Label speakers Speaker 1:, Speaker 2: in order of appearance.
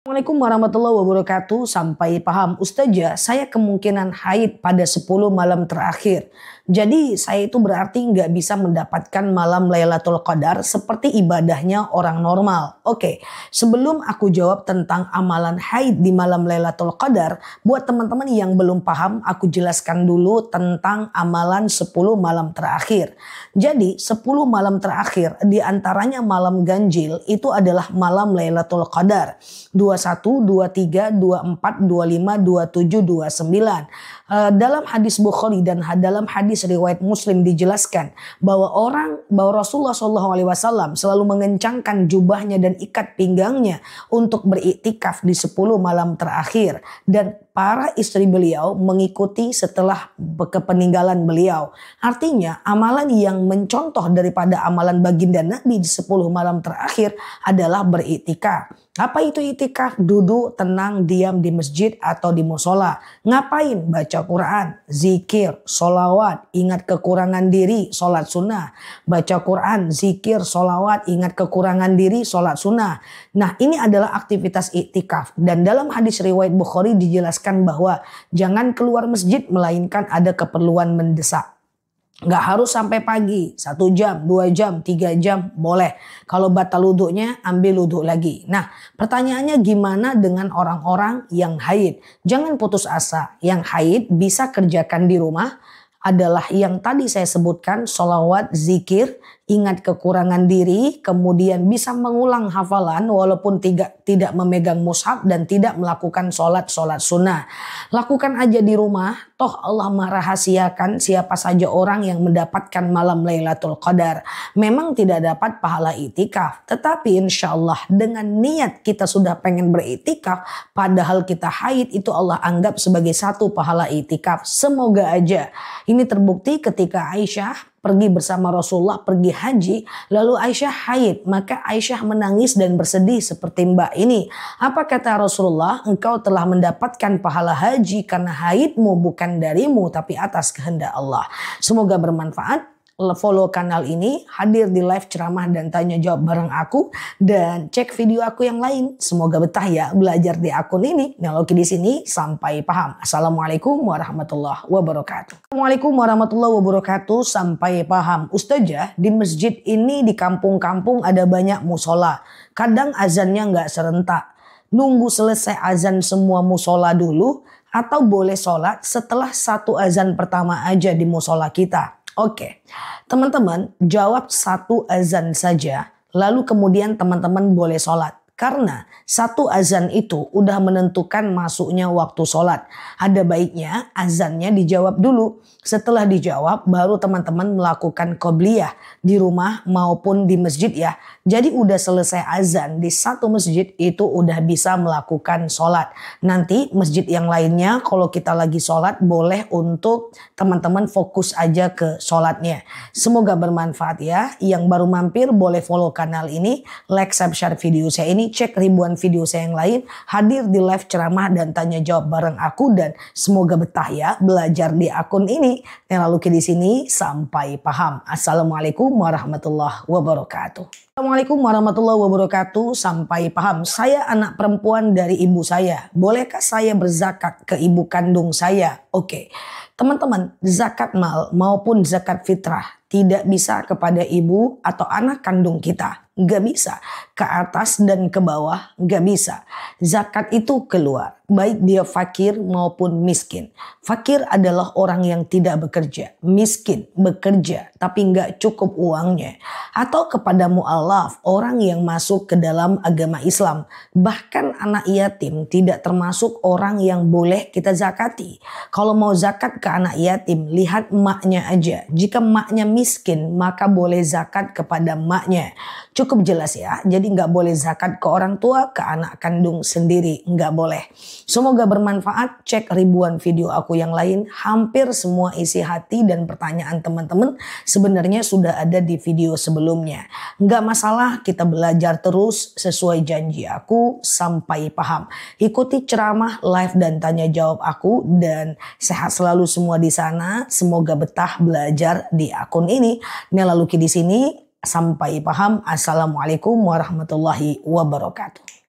Speaker 1: Assalamualaikum warahmatullahi wabarakatuh. Sampai paham Ustazah, saya kemungkinan haid pada 10 malam terakhir. Jadi saya itu berarti nggak bisa mendapatkan malam Lailatul Qadar seperti ibadahnya orang normal. Oke, sebelum aku jawab tentang amalan haid di malam Lailatul Qadar, buat teman-teman yang belum paham, aku jelaskan dulu tentang amalan 10 malam terakhir. Jadi 10 malam terakhir diantaranya malam ganjil itu adalah malam Lailatul Qadar. 21, 23, 24, 25, 27, 29. Dalam hadis Bukhari dan dalam hadis riwayat Muslim dijelaskan bahwa Rasulullah SAW selalu mengencangkan jubahnya dan ikat pinggangnya untuk beriktikaf di 10 malam terakhir, dan para istri beliau mengikuti setelah kepeninggalan beliau. Artinya amalan yang mencontoh daripada amalan baginda Nabi di 10 malam terakhir adalah beriktikaf. Apa itu iktikaf? Duduk tenang diam di masjid atau di musola. Ngapain? Baca Quran, zikir, solawat, ingat kekurangan diri, sholat sunnah. Baca Quran, zikir, solawat, ingat kekurangan diri, sholat sunnah. Nah, ini adalah aktivitas iktikaf. Dan dalam hadis riwayat Bukhari dijelaskan bahwa jangan keluar masjid melainkan ada keperluan mendesak. Nggak harus sampai pagi, 1 jam, 2 jam, 3 jam boleh. Kalau batal wudhunya, ambil wudhu lagi. Nah, pertanyaannya gimana dengan orang-orang yang haid? Jangan putus asa. Yang haid bisa kerjakan di rumah adalah yang tadi saya sebutkan, sholawat, zikir, ingat kekurangan diri, kemudian bisa mengulang hafalan walaupun tidak memegang mushaf dan tidak melakukan sholat sunnah. Lakukan aja di rumah, toh Allah merahasiakan siapa saja orang yang mendapatkan malam Lailatul Qadar. Memang tidak dapat pahala itikaf, tetapi insya Allah dengan niat kita sudah pengen beritikaf, padahal kita haid, itu Allah anggap sebagai satu pahala itikaf. Semoga aja. Ini terbukti ketika Aisyah pergi bersama Rasulullah pergi haji, lalu Aisyah haid, maka Aisyah menangis dan bersedih seperti mbak ini. Apa kata Rasulullah? Engkau telah mendapatkan pahala haji karena haidmu bukan darimu tapi atas kehendak Allah. Semoga bermanfaat. Follow kanal ini, hadir di live ceramah dan tanya jawab bareng aku, dan cek video aku yang lain. Semoga betah ya belajar di akun ini. Nyaloki di sini sampai paham. Assalamualaikum warahmatullahi wabarakatuh. Assalamualaikum warahmatullahi wabarakatuh. Sampai paham Ustazah, di masjid ini di kampung-kampung ada banyak musola. Kadang azannya nggak serentak. Nunggu selesai azan semua musola dulu atau boleh sholat setelah satu azan pertama aja di musola kita? Oke, teman-teman jawab satu azan saja, lalu kemudian teman-teman boleh sholat. Karena satu azan itu udah menentukan masuknya waktu sholat. Ada baiknya azannya dijawab dulu. Setelah dijawab baru teman-teman melakukan qobliyah di rumah maupun di masjid ya. Jadi udah selesai azan di satu masjid itu udah bisa melakukan sholat. Nanti masjid yang lainnya kalau kita lagi sholat boleh untuk teman-teman fokus aja ke sholatnya. Semoga bermanfaat ya. Yang baru mampir boleh follow kanal ini, like, subscribe video saya ini. Cek ribuan video saya yang lain, hadir di live ceramah dan tanya jawab bareng aku, dan semoga betah ya belajar di akun ini. Lalu di sini sampai paham. Assalamualaikum warahmatullahi wabarakatuh. Assalamualaikum warahmatullahi wabarakatuh. Sampai paham. Saya anak perempuan dari ibu saya. Bolehkah saya berzakat ke ibu kandung saya? Oke. Teman-teman, zakat mal maupun zakat fitrah tidak bisa kepada ibu atau anak kandung kita. Gak bisa. Ke atas dan ke bawah gak bisa. Zakat itu keluar. Baik dia fakir maupun miskin. Fakir adalah orang yang tidak bekerja. Miskin bekerja tapi gak cukup uangnya. Atau kepada mu'alaf, orang yang masuk ke dalam agama Islam. Bahkan anak yatim tidak termasuk orang yang boleh kita zakati. Kalau mau zakat ke anak yatim, lihat emaknya aja. Jika emaknya miskin, maka boleh zakat kepada emaknya. Cukup jelas ya. Jadi nggak boleh zakat ke orang tua, ke anak kandung sendiri. Nggak boleh. Semoga bermanfaat. Cek ribuan video aku yang lain. Hampir semua isi hati dan pertanyaan teman-teman sebenarnya sudah ada di video sebelumnya. Nggak masalah, kita belajar terus sesuai janji aku sampai paham. Ikuti ceramah, live dan tanya jawab aku, dan sehat selalu semua di sana. Semoga betah belajar di akun ini. Lalu di sini sampai paham. Assalamualaikum warahmatullahi wabarakatuh.